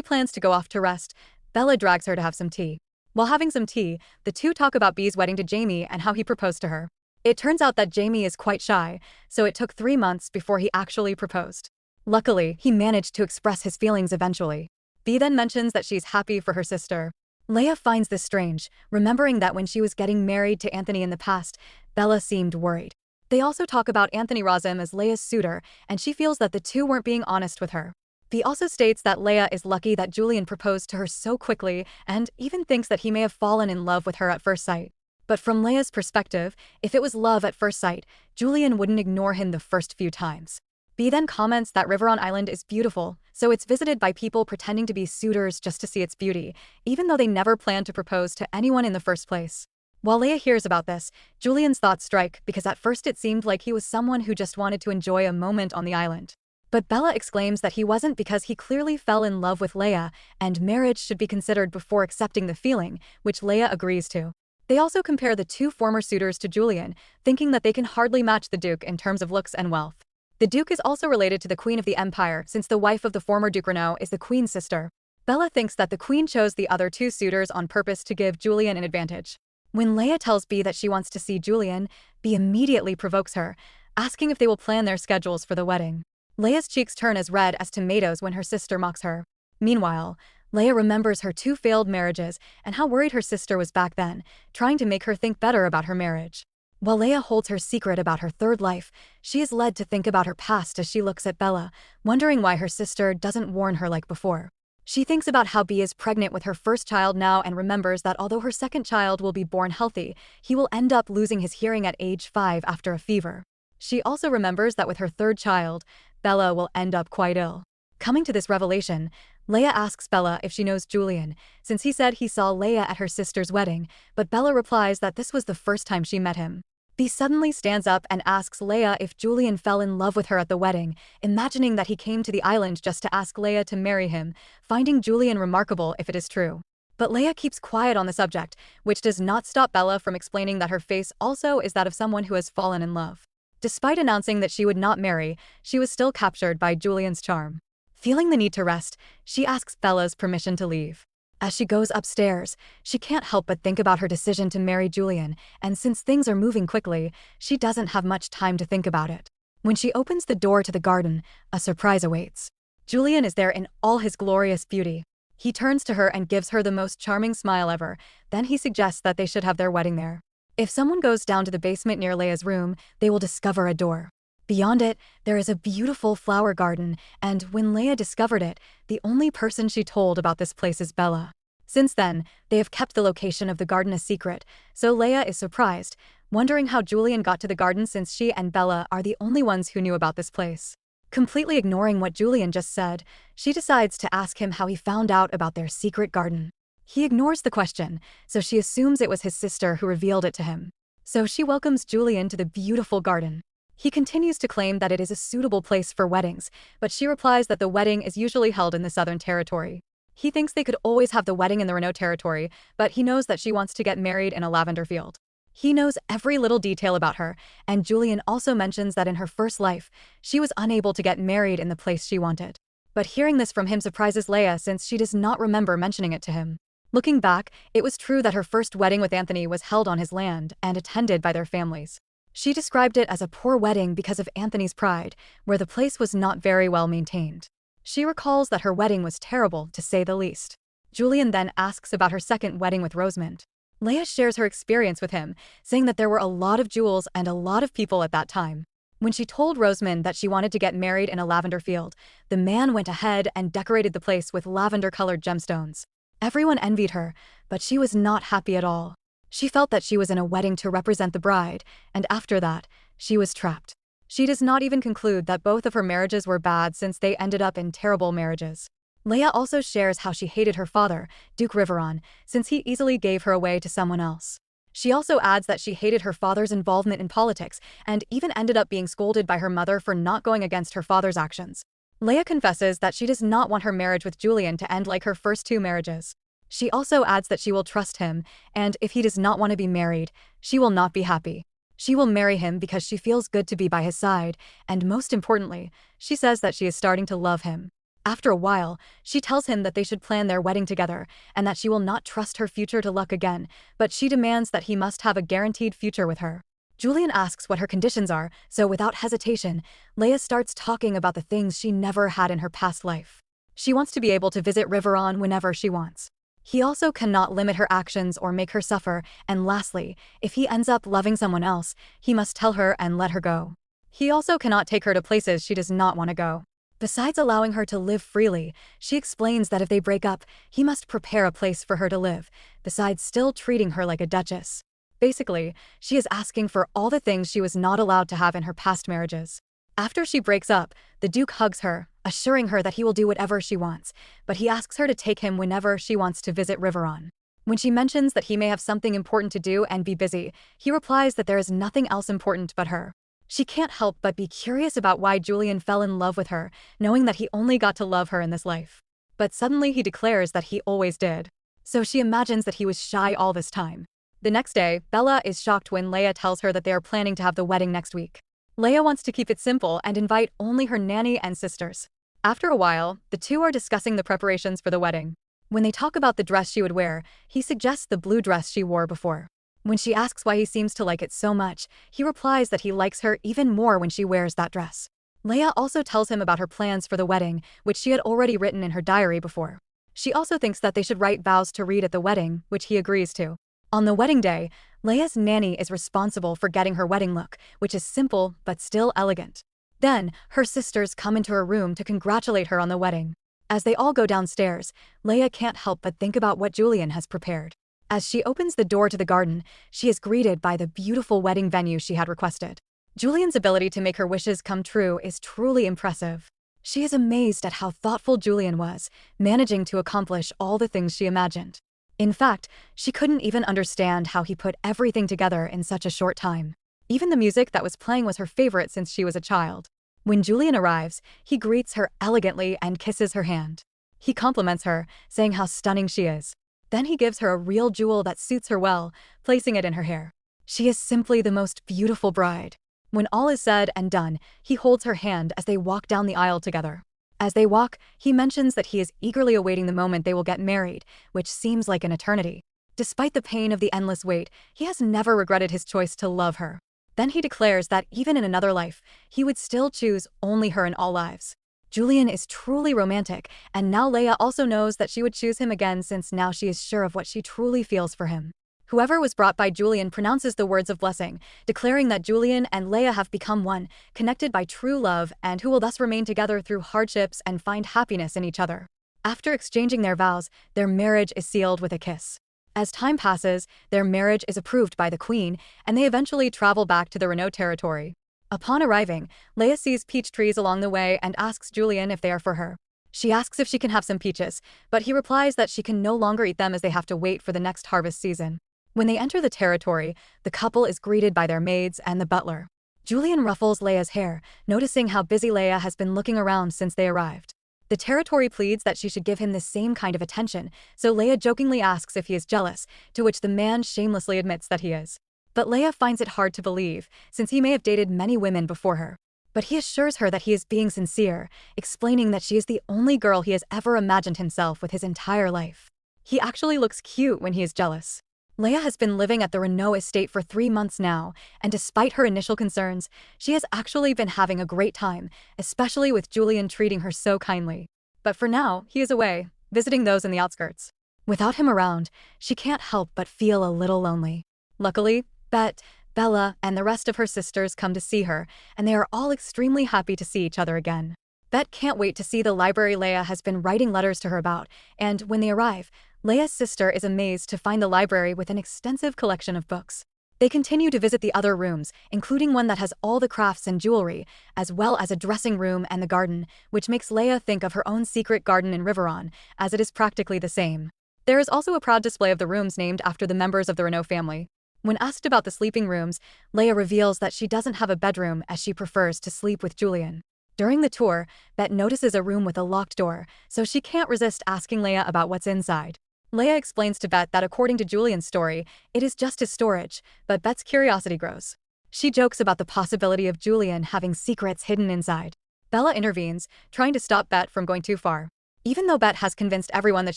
plans to go off to rest, Bella drags her to have some tea. While having some tea, the two talk about Bee's wedding to Jamie and how he proposed to her. It turns out that Jamie is quite shy, so it took 3 months before he actually proposed. Luckily, he managed to express his feelings eventually. Bee then mentions that she's happy for her sister. Leia finds this strange, remembering that when she was getting married to Anthony in the past, Bella seemed worried. They also talk about Anthony Razim as Leia's suitor, and she feels that the two weren't being honest with her. Bee also states that Leia is lucky that Julian proposed to her so quickly and even thinks that he may have fallen in love with her at first sight. But from Leia's perspective, if it was love at first sight, Julian wouldn't ignore him the first few times. Bee then comments that Riveron Island is beautiful, so it's visited by people pretending to be suitors just to see its beauty, even though they never planned to propose to anyone in the first place. While Leia hears about this, Julian's thoughts strike because at first it seemed like he was someone who just wanted to enjoy a moment on the island. But Bella exclaims that he wasn't because he clearly fell in love with Leia, and marriage should be considered before accepting the feeling, which Leia agrees to. They also compare the two former suitors to Julian, thinking that they can hardly match the Duke in terms of looks and wealth. The Duke is also related to the Queen of the Empire since the wife of the former Duke Renaud is the Queen's sister. Bella thinks that the Queen chose the other two suitors on purpose to give Julian an advantage. When Leia tells Bee that she wants to see Julian, Bee immediately provokes her, asking if they will plan their schedules for the wedding. Leia's cheeks turn as red as tomatoes when her sister mocks her. Meanwhile, Leia remembers her 2 failed marriages and how worried her sister was back then, trying to make her think better about her marriage. While Leia holds her secret about her third life, she is led to think about her past as she looks at Bella, wondering why her sister doesn't warn her like before. She thinks about how Bee is pregnant with her first child now and remembers that although her second child will be born healthy, he will end up losing his hearing at age 5 after a fever. She also remembers that with her third child, Bella will end up quite ill. Coming to this revelation, Leia asks Bella if she knows Julian, since he said he saw Leia at her sister's wedding, but Bella replies that this was the first time she met him. Bee suddenly stands up and asks Leia if Julian fell in love with her at the wedding, imagining that he came to the island just to ask Leia to marry him, finding Julian remarkable if it is true. But Leia keeps quiet on the subject, which does not stop Bella from explaining that her face also is that of someone who has fallen in love. Despite announcing that she would not marry, she was still captured by Julian's charm. Feeling the need to rest, she asks Bella's permission to leave. As she goes upstairs, she can't help but think about her decision to marry Julian, and since things are moving quickly, she doesn't have much time to think about it. When she opens the door to the garden, a surprise awaits. Julian is there in all his glorious beauty. He turns to her and gives her the most charming smile ever, then he suggests that they should have their wedding there. If someone goes down to the basement near Leia's room, they will discover a door. Beyond it, there is a beautiful flower garden, and when Leia discovered it, the only person she told about this place is Bella. Since then, they have kept the location of the garden a secret, so Leia is surprised, wondering how Julian got to the garden since she and Bella are the only ones who knew about this place. Completely ignoring what Julian just said, she decides to ask him how he found out about their secret garden. He ignores the question, so she assumes it was his sister who revealed it to him. So she welcomes Julian to the beautiful garden. He continues to claim that it is a suitable place for weddings, but she replies that the wedding is usually held in the Southern Territory. He thinks they could always have the wedding in the Renaud Territory, but he knows that she wants to get married in a lavender field. He knows every little detail about her, and Julian also mentions that in her first life, she was unable to get married in the place she wanted. But hearing this from him surprises Leia since she does not remember mentioning it to him. Looking back, it was true that her first wedding with Anthony was held on his land and attended by their families. She described it as a poor wedding because of Anthony's pride, where the place was not very well maintained. She recalls that her wedding was terrible, to say the least. Julian then asks about her second wedding with Rosamund. Leia shares her experience with him, saying that there were a lot of jewels and a lot of people at that time. When she told Rosamund that she wanted to get married in a lavender field, the man went ahead and decorated the place with lavender-colored gemstones. Everyone envied her, but she was not happy at all. She felt that she was in a wedding to represent the bride, and after that, she was trapped. She does not even conclude that both of her marriages were bad since they ended up in terrible marriages. Leia also shares how she hated her father, Duke Riveron, since he easily gave her away to someone else. She also adds that she hated her father's involvement in politics and even ended up being scolded by her mother for not going against her father's actions. Leia confesses that she does not want her marriage with Julian to end like her first two marriages. She also adds that she will trust him, and if he does not want to be married, she will not be happy. She will marry him because she feels good to be by his side, and most importantly, she says that she is starting to love him. After a while, she tells him that they should plan their wedding together, and that she will not trust her future to luck again, but she demands that he must have a guaranteed future with her. Julian asks what her conditions are, so without hesitation, Leia starts talking about the things she never had in her past life. She wants to be able to visit Riveron whenever she wants. He also cannot limit her actions or make her suffer, and lastly, if he ends up loving someone else, he must tell her and let her go. He also cannot take her to places she does not want to go. Besides allowing her to live freely, she explains that if they break up, he must prepare a place for her to live, besides still treating her like a duchess. Basically, she is asking for all the things she was not allowed to have in her past marriages. After she breaks up, the Duke hugs her, assuring her that he will do whatever she wants, but he asks her to take him whenever she wants to visit Riveron. When she mentions that he may have something important to do and be busy, he replies that there is nothing else important but her. She can't help but be curious about why Julian fell in love with her, knowing that he only got to love her in this life. But suddenly he declares that he always did. So she imagines that he was shy all this time. The next day, Bella is shocked when Leia tells her that they are planning to have the wedding next week. Leia wants to keep it simple and invite only her nanny and sisters. After a while, the two are discussing the preparations for the wedding. When they talk about the dress she would wear, he suggests the blue dress she wore before. When she asks why he seems to like it so much, he replies that he likes her even more when she wears that dress. Leia also tells him about her plans for the wedding, which she had already written in her diary before. She also thinks that they should write vows to read at the wedding, which he agrees to. On the wedding day, Leia's nanny is responsible for getting her wedding look, which is simple but still elegant. Then, her sisters come into her room to congratulate her on the wedding. As they all go downstairs, Leia can't help but think about what Julian has prepared. As she opens the door to the garden, she is greeted by the beautiful wedding venue she had requested. Julian's ability to make her wishes come true is truly impressive. She is amazed at how thoughtful Julian was, managing to accomplish all the things she imagined. In fact, she couldn't even understand how he put everything together in such a short time. Even the music that was playing was her favorite since she was a child. When Julian arrives, he greets her elegantly and kisses her hand. He compliments her, saying how stunning she is. Then he gives her a real jewel that suits her well, placing it in her hair. She is simply the most beautiful bride. When all is said and done, he holds her hand as they walk down the aisle together. As they walk, he mentions that he is eagerly awaiting the moment they will get married, which seems like an eternity. Despite the pain of the endless wait, he has never regretted his choice to love her. Then he declares that even in another life, he would still choose only her in all lives. Julian is truly romantic, and now Leia also knows that she would choose him again since now she is sure of what she truly feels for him. Whoever was brought by Julian pronounces the words of blessing, declaring that Julian and Leia have become one, connected by true love, and who will thus remain together through hardships and find happiness in each other. After exchanging their vows, their marriage is sealed with a kiss. As time passes, their marriage is approved by the Queen, and they eventually travel back to the Renault territory. Upon arriving, Leia sees peach trees along the way and asks Julian if they are for her. She asks if she can have some peaches, but he replies that she can no longer eat them as they have to wait for the next harvest season. When they enter the territory, the couple is greeted by their maids and the butler. Julian ruffles Leia's hair, noticing how busy Leia has been looking around since they arrived. The territory pleads that she should give him the same kind of attention, so Leia jokingly asks if he is jealous, to which the man shamelessly admits that he is. But Leia finds it hard to believe, since he may have dated many women before her. But he assures her that he is being sincere, explaining that she is the only girl he has ever imagined himself with his entire life. He actually looks cute when he is jealous. Leia has been living at the Renault estate for 3 months now, and despite her initial concerns, she has actually been having a great time, especially with Julian treating her so kindly. But for now, he is away, visiting those in the outskirts. Without him around, she can't help but feel a little lonely. Luckily, Bella, and the rest of her sisters come to see her, and they are all extremely happy to see each other again. Bet can't wait to see the library Leia has been writing letters to her about, and when they arrive, Leia's sister is amazed to find the library with an extensive collection of books. They continue to visit the other rooms, including one that has all the crafts and jewelry, as well as a dressing room and the garden, which makes Leia think of her own secret garden in Riveron, as it is practically the same. There is also a proud display of the rooms named after the members of the Renault family. When asked about the sleeping rooms, Leia reveals that she doesn't have a bedroom as she prefers to sleep with Julian. During the tour, Bet notices a room with a locked door, so she can't resist asking Leia about what's inside. Leia explains to Bet that according to Julian's story, it is just his storage, but Bet's curiosity grows. She jokes about the possibility of Julian having secrets hidden inside. Bella intervenes, trying to stop Bet from going too far. Even though Bet has convinced everyone that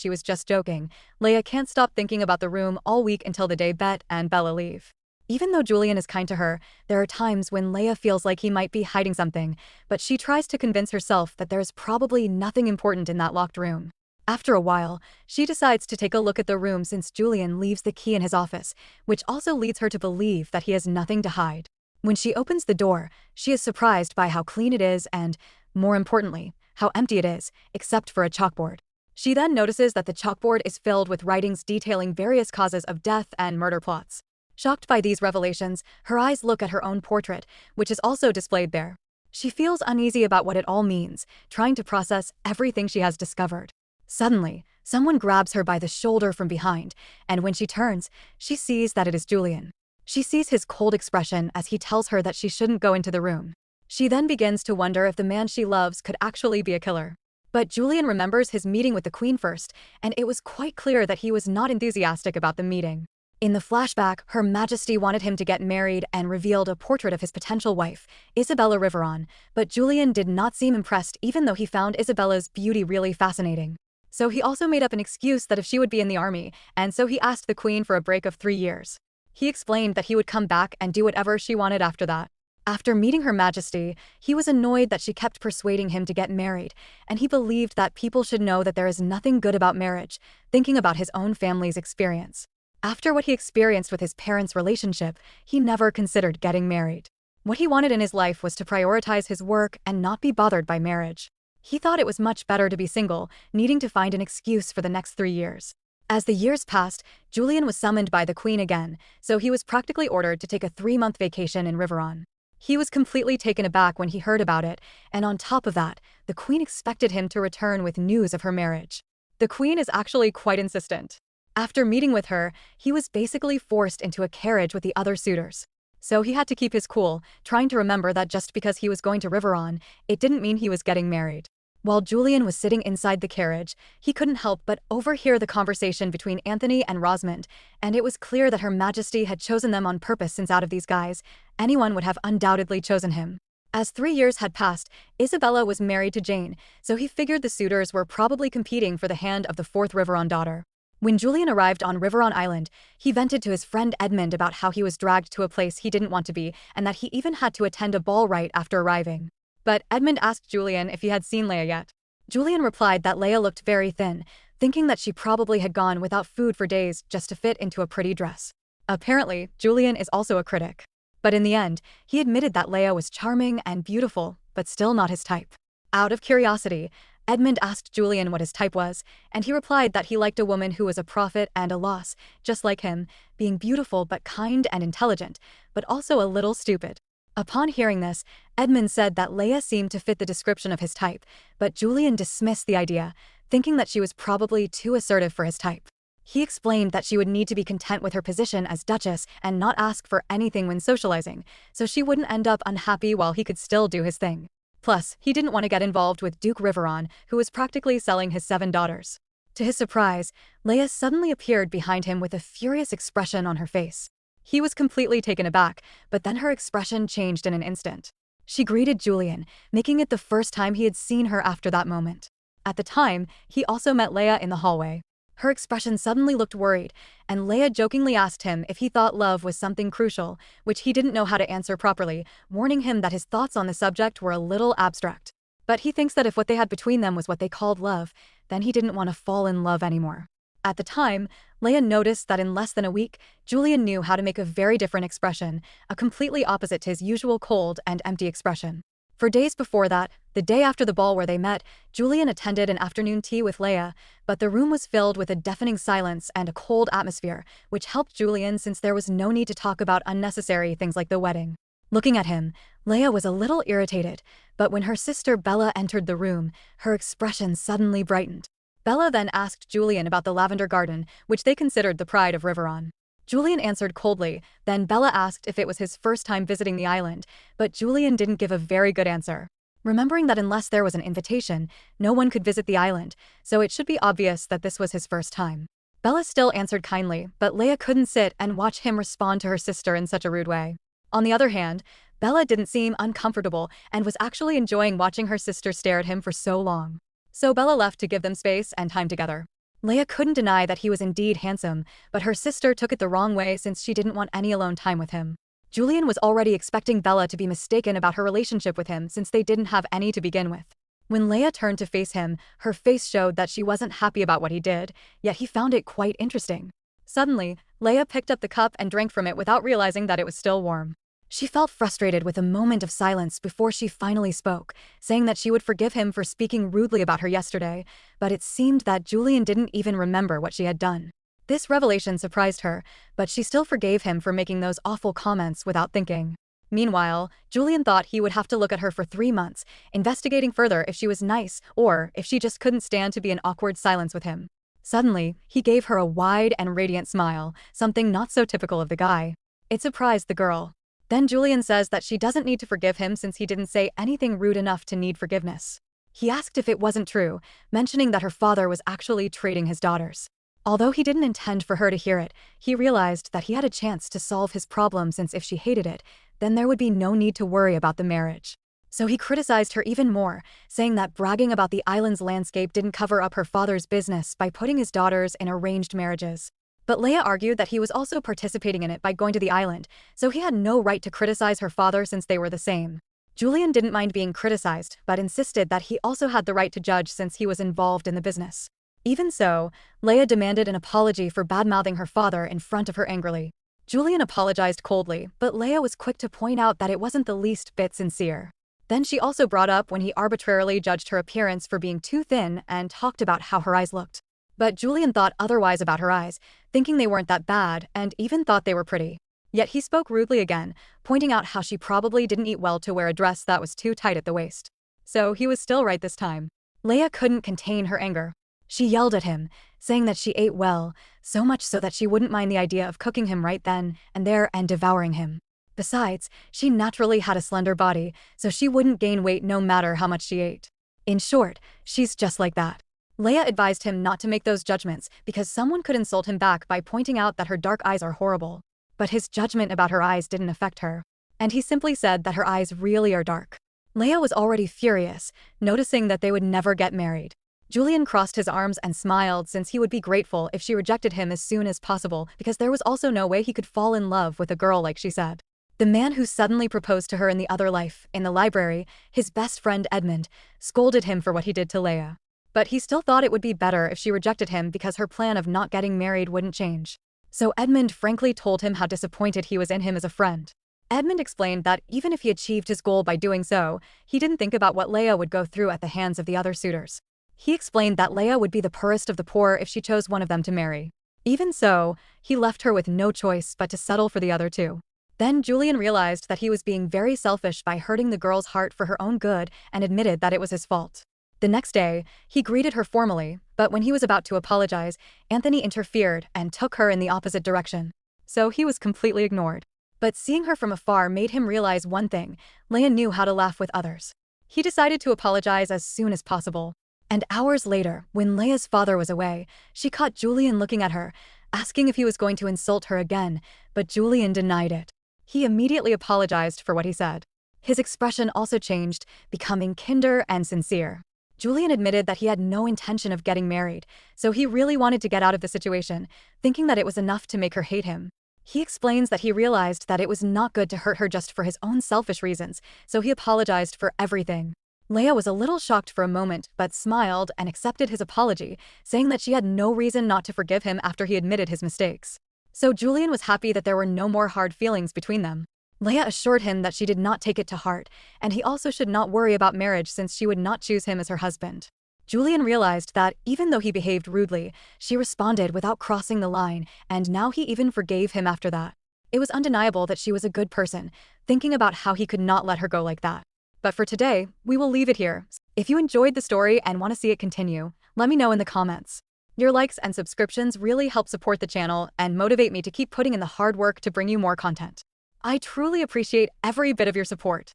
she was just joking, Leia can't stop thinking about the room all week until the day Bet and Bella leave. Even though Julian is kind to her, there are times when Leia feels like he might be hiding something, but she tries to convince herself that there's probably nothing important in that locked room. After a while, she decides to take a look at the room since Julian leaves the key in his office, which also leads her to believe that he has nothing to hide. When she opens the door, she is surprised by how clean it is and, more importantly, how empty it is, except for a chalkboard. She then notices that the chalkboard is filled with writings detailing various causes of death and murder plots. Shocked by these revelations, her eyes look at her own portrait, which is also displayed there. She feels uneasy about what it all means, trying to process everything she has discovered. Suddenly, someone grabs her by the shoulder from behind, and when she turns, she sees that it is Julian. She sees his cold expression as he tells her that she shouldn't go into the room. She then begins to wonder if the man she loves could actually be a killer. But Julian remembers his meeting with the Queen first, and it was quite clear that he was not enthusiastic about the meeting. In the flashback, Her Majesty wanted him to get married and revealed a portrait of his potential wife, Isabella Riveron, but Julian did not seem impressed even though he found Isabella's beauty really fascinating. So he also made up an excuse that if she would be in the army, and so he asked the Queen for a break of 3 years. He explained that he would come back and do whatever she wanted after that. After meeting Her Majesty, he was annoyed that she kept persuading him to get married, and he believed that people should know that there is nothing good about marriage, thinking about his own family's experience. After what he experienced with his parents' relationship, he never considered getting married. What he wanted in his life was to prioritize his work and not be bothered by marriage. He thought it was much better to be single, needing to find an excuse for the next 3 years. As the years passed, Julian was summoned by the Queen again, so he was practically ordered to take a 3-month vacation in Riveron. He was completely taken aback when he heard about it, and on top of that, the Queen expected him to return with news of her marriage. The Queen is actually quite insistent. After meeting with her, he was basically forced into a carriage with the other suitors. So he had to keep his cool, trying to remember that just because he was going to Riveron, it didn't mean he was getting married. While Julian was sitting inside the carriage, he couldn't help but overhear the conversation between Anthony and Rosamond, and it was clear that Her Majesty had chosen them on purpose since out of these guys, anyone would have undoubtedly chosen him. As 3 years had passed, Isabella was married to Jane, so he figured the suitors were probably competing for the hand of the 4th Riveron daughter. When Julian arrived on Riveron Island, he vented to his friend Edmund about how he was dragged to a place he didn't want to be and that he even had to attend a ball right after arriving. But Edmund asked Julian if he had seen Leia yet. Julian replied that Leia looked very thin, thinking that she probably had gone without food for days just to fit into a pretty dress. Apparently, Julian is also a critic. But in the end, he admitted that Leia was charming and beautiful, but still not his type. Out of curiosity, Edmund asked Julian what his type was, and he replied that he liked a woman who was a profit and a loss, just like him, being beautiful but kind and intelligent, but also a little stupid. Upon hearing this, Edmund said that Leia seemed to fit the description of his type, but Julian dismissed the idea, thinking that she was probably too assertive for his type. He explained that she would need to be content with her position as Duchess and not ask for anything when socializing, so she wouldn't end up unhappy while he could still do his thing. Plus, he didn't want to get involved with Duke Riveron, who was practically selling his 7 daughters. To his surprise, Leia suddenly appeared behind him with a furious expression on her face. He was completely taken aback, but then her expression changed in an instant. She greeted Julian, making it the first time he had seen her after that moment. At the time, he also met Leia in the hallway. Her expression suddenly looked worried, and Leia jokingly asked him if he thought love was something crucial, which he didn't know how to answer properly, warning him that his thoughts on the subject were a little abstract. But he thinks that if what they had between them was what they called love, then he didn't want to fall in love anymore. At the time, Leia noticed that in less than a week, Julian knew how to make a very different expression, a completely opposite to his usual cold and empty expression. For days before that, the day after the ball where they met, Julian attended an afternoon tea with Leia, but the room was filled with a deafening silence and a cold atmosphere, which helped Julian since there was no need to talk about unnecessary things like the wedding. Looking at him, Leia was a little irritated, but when her sister Bella entered the room, her expression suddenly brightened. Bella then asked Julian about the lavender garden, which they considered the pride of Riveron. Julian answered coldly, then Bella asked if it was his first time visiting the island, but Julian didn't give a very good answer. remembering that unless there was an invitation, no one could visit the island, so it should be obvious that this was his first time. Bella still answered kindly, but Leia couldn't sit and watch him respond to her sister in such a rude way. On the other hand, Bella didn't seem uncomfortable and was actually enjoying watching her sister stare at him for so long. So Bella left to give them space and time together. Leia couldn't deny that he was indeed handsome, but her sister took it the wrong way since she didn't want any alone time with him. Julian was already expecting Bella to be mistaken about her relationship with him since they didn't have any to begin with. When Leia turned to face him, her face showed that she wasn't happy about what he did, yet he found it quite interesting. Suddenly, Leia picked up the cup and drank from it without realizing that it was still warm. She felt frustrated with a moment of silence before she finally spoke, saying that she would forgive him for speaking rudely about her yesterday, but it seemed that Julian didn't even remember what she had done. This revelation surprised her, but she still forgave him for making those awful comments without thinking. Meanwhile, Julian thought he would have to look at her for 3 months, investigating further if she was nice or if she just couldn't stand to be in awkward silence with him. Suddenly, he gave her a wide and radiant smile, something not so typical of the guy. It surprised the girl. Then Julian says that she doesn't need to forgive him since he didn't say anything rude enough to need forgiveness. He asked if it wasn't true, mentioning that her father was actually trading his daughters. Although he didn't intend for her to hear it, he realized that he had a chance to solve his problem since if she hated it, then there would be no need to worry about the marriage. So he criticized her even more, saying that bragging about the island's landscape didn't cover up her father's business by putting his daughters in arranged marriages. But Leia argued that he was also participating in it by going to the island, so he had no right to criticize her father since they were the same. Julian didn't mind being criticized, but insisted that he also had the right to judge since he was involved in the business. Even so, Leia demanded an apology for bad-mouthing her father in front of her angrily. Julian apologized coldly, but Leia was quick to point out that it wasn't the least bit sincere. Then she also brought up when he arbitrarily judged her appearance for being too thin and talked about how her eyes looked. But Julian thought otherwise about her eyes, thinking they weren't that bad and even thought they were pretty. Yet he spoke rudely again, pointing out how she probably didn't eat well to wear a dress that was too tight at the waist. So he was still right this time. Leia couldn't contain her anger. She yelled at him, saying that she ate well, so much so that she wouldn't mind the idea of cooking him right then and there and devouring him. Besides, she naturally had a slender body, so she wouldn't gain weight no matter how much she ate. In short, she's just like that. Leia advised him not to make those judgments because someone could insult him back by pointing out that her dark eyes are horrible. But his judgment about her eyes didn't affect her, and he simply said that her eyes really are dark. Leia was already furious, noticing that they would never get married. Julian crossed his arms and smiled since he would be grateful if she rejected him as soon as possible because there was also no way he could fall in love with a girl like she said. The man who suddenly proposed to her in the other life, in the library, his best friend Edmund, scolded him for what he did to Leia. But he still thought it would be better if she rejected him because her plan of not getting married wouldn't change. So Edmund frankly told him how disappointed he was in him as a friend. Edmund explained that even if he achieved his goal by doing so, he didn't think about what Leia would go through at the hands of the other suitors. He explained that Leia would be the poorest of the poor if she chose one of them to marry. Even so, he left her with no choice but to settle for the other two. Then Julian realized that he was being very selfish by hurting the girl's heart for her own good and admitted that it was his fault. The next day, he greeted her formally, but when he was about to apologize, Anthony interfered and took her in the opposite direction. So he was completely ignored. But seeing her from afar made him realize one thing: Leia knew how to laugh with others. He decided to apologize as soon as possible. And hours later, when Leia's father was away, she caught Julian looking at her, asking if he was going to insult her again, but Julian denied it. He immediately apologized for what he said. His expression also changed, becoming kinder and sincere. Julian admitted that he had no intention of getting married, so he really wanted to get out of the situation, thinking that it was enough to make her hate him. He explains that he realized that it was not good to hurt her just for his own selfish reasons, so he apologized for everything. Leia was a little shocked for a moment, but smiled and accepted his apology, saying that she had no reason not to forgive him after he admitted his mistakes. So Julian was happy that there were no more hard feelings between them. Leia assured him that she did not take it to heart, and he also should not worry about marriage since she would not choose him as her husband. Julian realized that, even though he behaved rudely, she responded without crossing the line, and now he even forgave him after that. It was undeniable that she was a good person, thinking about how he could not let her go like that. But for today, we will leave it here. If you enjoyed the story and want to see it continue, let me know in the comments. Your likes and subscriptions really help support the channel and motivate me to keep putting in the hard work to bring you more content. I truly appreciate every bit of your support.